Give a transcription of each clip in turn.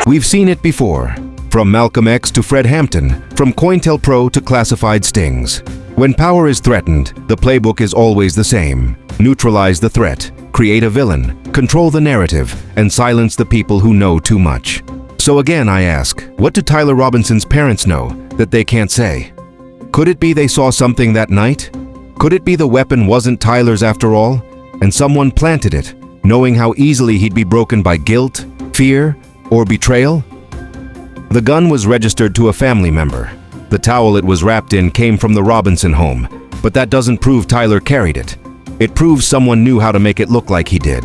We've seen it before. From Malcolm X to Fred Hampton, from COINTELPRO to classified stings. When power is threatened, the playbook is always the same. Neutralize the threat, create a villain, control the narrative, and silence the people who know too much. So again, I ask, what do Tyler Robinson's parents know that they can't say? Could it be they saw something that night? Could it be the weapon wasn't Tyler's after all, and someone planted it, knowing how easily he'd be broken by guilt, fear, or betrayal? The gun was registered to a family member. The towel it was wrapped in came from the Robinson home, but that doesn't prove Tyler carried it. It proves someone knew how to make it look like he did.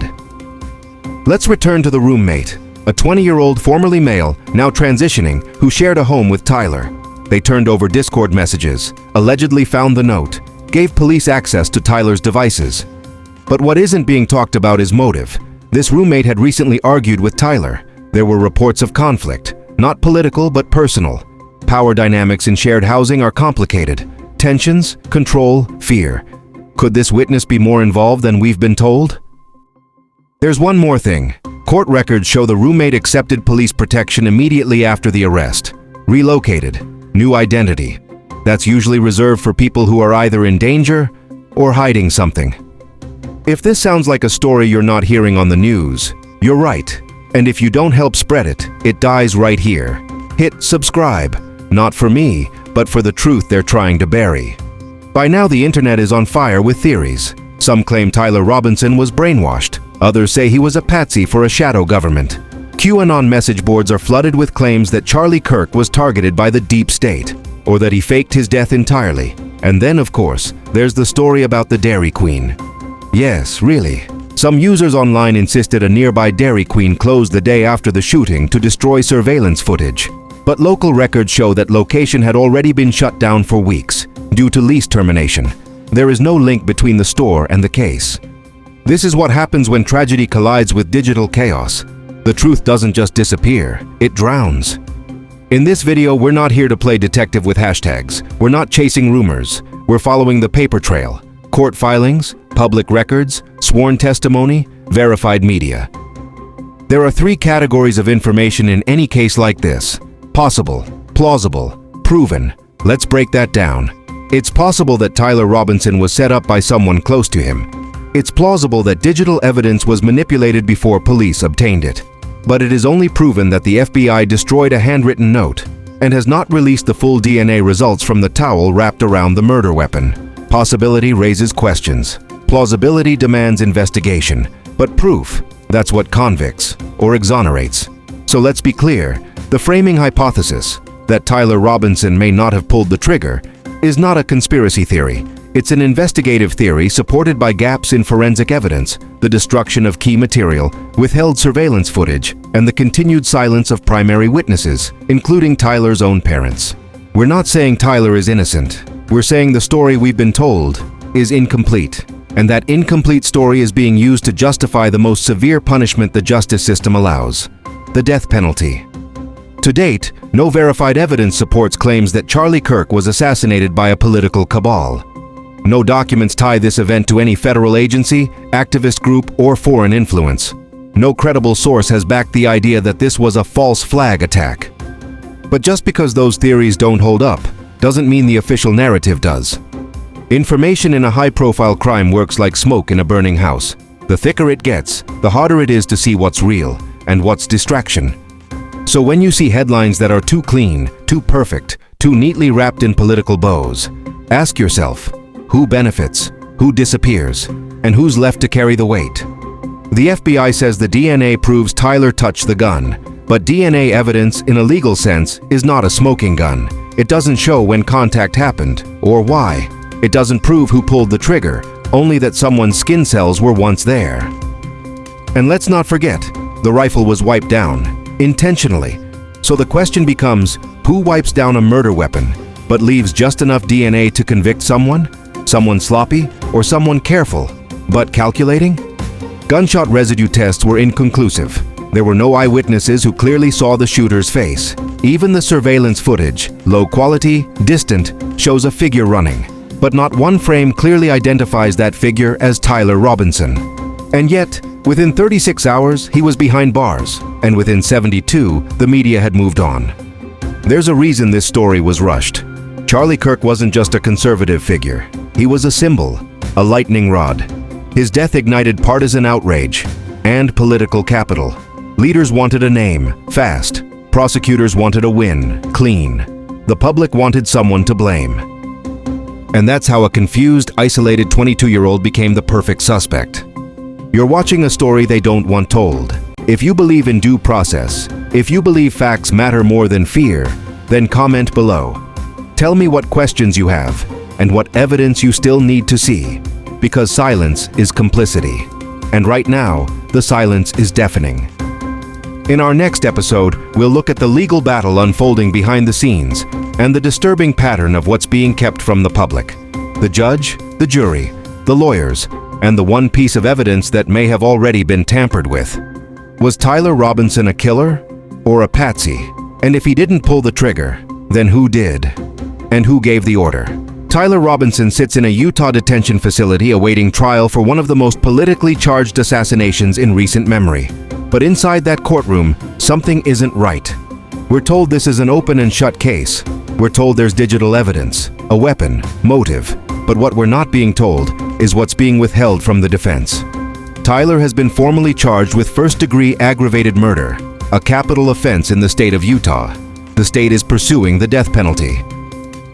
Let's return to the roommate, a 20-year-old formerly male, now transitioning, who shared a home with Tyler. They turned over Discord messages, allegedly found the note, gave police access to Tyler's devices. But what isn't being talked about is motive. This roommate had recently argued with Tyler. There were reports of conflict, not political but personal. Power dynamics in shared housing are complicated. Tensions, control, fear. Could this witness be more involved than we've been told? There's one more thing. Court records show the roommate accepted police protection immediately after the arrest. Relocated. New identity. That's usually reserved for people who are either in danger or hiding something. If this sounds like a story you're not hearing on the news, you're right. And if you don't help spread it, it dies right here. Hit subscribe. Not for me, but for the truth they're trying to bury. By now the internet is on fire with theories. Some claim Tyler Robinson was brainwashed. Others say he was a patsy for a shadow government. QAnon message boards are flooded with claims that Charlie Kirk was targeted by the deep state, or that he faked his death entirely. And then, of course, there's the story about the Dairy Queen. Yes, really. Some users online insisted a nearby Dairy Queen closed the day after the shooting to destroy surveillance footage. But local records show that location had already been shut down for weeks due to lease termination. There is no link between the store and the case. This is what happens when tragedy collides with digital chaos. The truth doesn't just disappear, it drowns. In this video, we're not here to play detective with hashtags. We're not chasing rumors. We're following the paper trail. Court filings, public records, sworn testimony, verified media. There are three categories of information in any case like this. Possible, plausible, proven. Let's break that down. It's possible that Tyler Robinson was set up by someone close to him. It's plausible that digital evidence was manipulated before police obtained it. But it is only proven that the FBI destroyed a handwritten note and has not released the full DNA results from the towel wrapped around the murder weapon. Possibility raises questions. Plausibility demands investigation. But proof, that's what convicts or exonerates. So let's be clear. The framing hypothesis, that Tyler Robinson may not have pulled the trigger, is not a conspiracy theory. It's an investigative theory supported by gaps in forensic evidence, the destruction of key material, withheld surveillance footage, and the continued silence of primary witnesses, including Tyler's own parents. We're not saying Tyler is innocent. We're saying the story we've been told is incomplete, and that incomplete story is being used to justify the most severe punishment the justice system allows: the death penalty. To date, no verified evidence supports claims that Charlie Kirk was assassinated by a political cabal. No documents tie this event to any federal agency, activist group, or foreign influence. No credible source has backed the idea that this was a false flag attack. But just because those theories don't hold up, doesn't mean the official narrative does. Information in a high-profile crime works like smoke in a burning house. The thicker it gets, the harder it is to see what's real and what's distraction. So when you see headlines that are too clean, too perfect, too neatly wrapped in political bows, ask yourself, who benefits, who disappears, and who's left to carry the weight? The FBI says the DNA proves Tyler touched the gun, but DNA evidence in a legal sense is not a smoking gun. It doesn't show when contact happened or why. It doesn't prove who pulled the trigger, only that someone's skin cells were once there. And let's not forget, the rifle was wiped down. Intentionally. So the question becomes, who wipes down a murder weapon, but leaves just enough DNA to convict someone? Someone sloppy, or someone careful, but calculating? Gunshot residue tests were inconclusive. There were no eyewitnesses who clearly saw the shooter's face. Even the surveillance footage, low quality, distant, shows a figure running. But not one frame clearly identifies that figure as Tyler Robinson. And yet, Within 36 hours, he was behind bars, and within 72, the media had moved on. There's a reason this story was rushed. Charlie Kirk wasn't just a conservative figure. He was a symbol, a lightning rod. His death ignited partisan outrage and political capital. Leaders wanted a name, fast. Prosecutors wanted a win, clean. The public wanted someone to blame. And that's how a confused, isolated 22-year-old became the perfect suspect. You're watching a story they don't want told. If you believe in due process, if you believe facts matter more than fear, then comment below. Tell me what questions you have and what evidence you still need to see, because silence is complicity. And right now, the silence is deafening. In our next episode, we'll look at the legal battle unfolding behind the scenes and the disturbing pattern of what's being kept from the public. The judge, the jury, the lawyers, and the one piece of evidence that may have already been tampered with. Was Tyler Robinson a killer or a patsy? And if he didn't pull the trigger, then who did? And who gave the order? Tyler Robinson sits in a Utah detention facility awaiting trial for one of the most politically charged assassinations in recent memory. But inside that courtroom, something isn't right. We're told this is an open and shut case. We're told there's digital evidence, a weapon, motive. But what we're not being told is what's being withheld from the defense. Tyler has been formally charged with first-degree aggravated murder, a capital offense in the state of Utah. The state is pursuing the death penalty.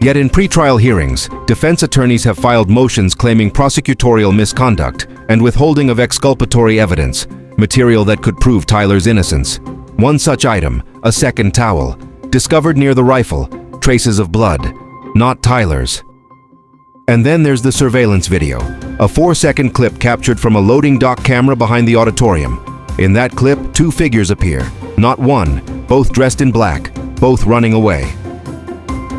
Yet in pretrial hearings, defense attorneys have filed motions claiming prosecutorial misconduct and withholding of exculpatory evidence, material that could prove Tyler's innocence. One such item, a second towel, discovered near the rifle, traces of blood, not Tyler's. And then there's the surveillance video, a 4-second clip captured from a loading dock camera behind the auditorium. In that clip, two figures appear, not one, both dressed in black, both running away.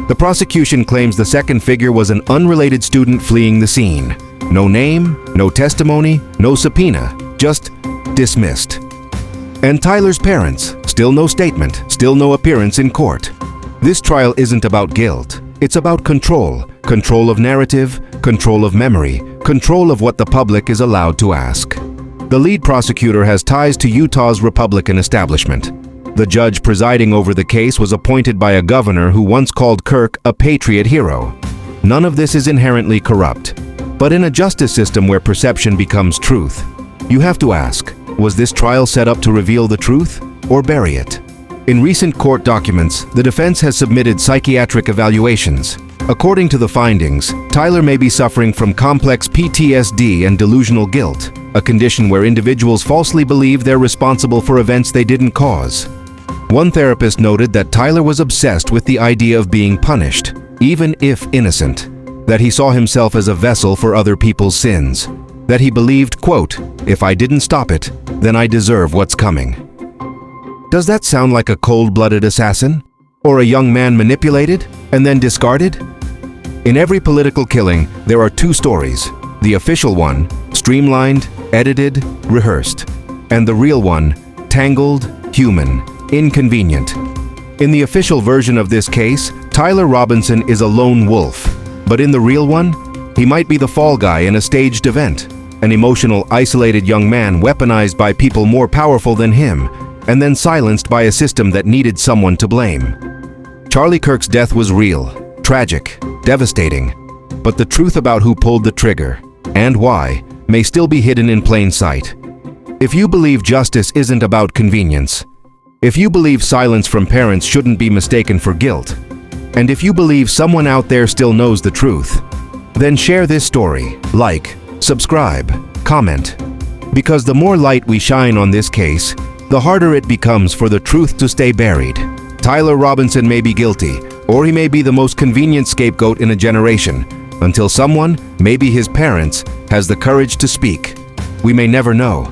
The prosecution claims the second figure was an unrelated student fleeing the scene. No name, no testimony, no subpoena, just dismissed. And Tyler's parents, still no statement, still no appearance in court. This trial isn't about guilt. It's about control. Control of narrative, control of memory, control of what the public is allowed to ask. The lead prosecutor has ties to Utah's Republican establishment. The judge presiding over the case was appointed by a governor who once called Kirk a patriot hero. None of this is inherently corrupt. But in a justice system where perception becomes truth, you have to ask, was this trial set up to reveal the truth or bury it? In recent court documents, the defense has submitted psychiatric evaluations. According to the findings, Tyler may be suffering from complex PTSD and delusional guilt, a condition where individuals falsely believe they're responsible for events they didn't cause. One therapist noted that Tyler was obsessed with the idea of being punished, even if innocent, that he saw himself as a vessel for other people's sins, that he believed, quote, "If I didn't stop it, then I deserve what's coming." Does that sound like a cold-blooded assassin? Or a young man manipulated and then discarded? In every political killing, there are two stories. The official one, streamlined, edited, rehearsed. And the real one, tangled, human, inconvenient. In the official version of this case, Tyler Robinson is a lone wolf. But in the real one, he might be the fall guy in a staged event. An emotional, isolated young man weaponized by people more powerful than him, and then silenced by a system that needed someone to blame. Charlie Kirk's death was real, tragic, devastating, but the truth about who pulled the trigger and why may still be hidden in plain sight. If you believe justice isn't about convenience, if you believe silence from parents shouldn't be mistaken for guilt, and if you believe someone out there still knows the truth, then share this story, like, subscribe, comment, because the more light we shine on this case, the harder it becomes for the truth to stay buried. Tyler Robinson may be guilty, or he may be the most convenient scapegoat in a generation, until someone, maybe his parents, has the courage to speak. We may never know.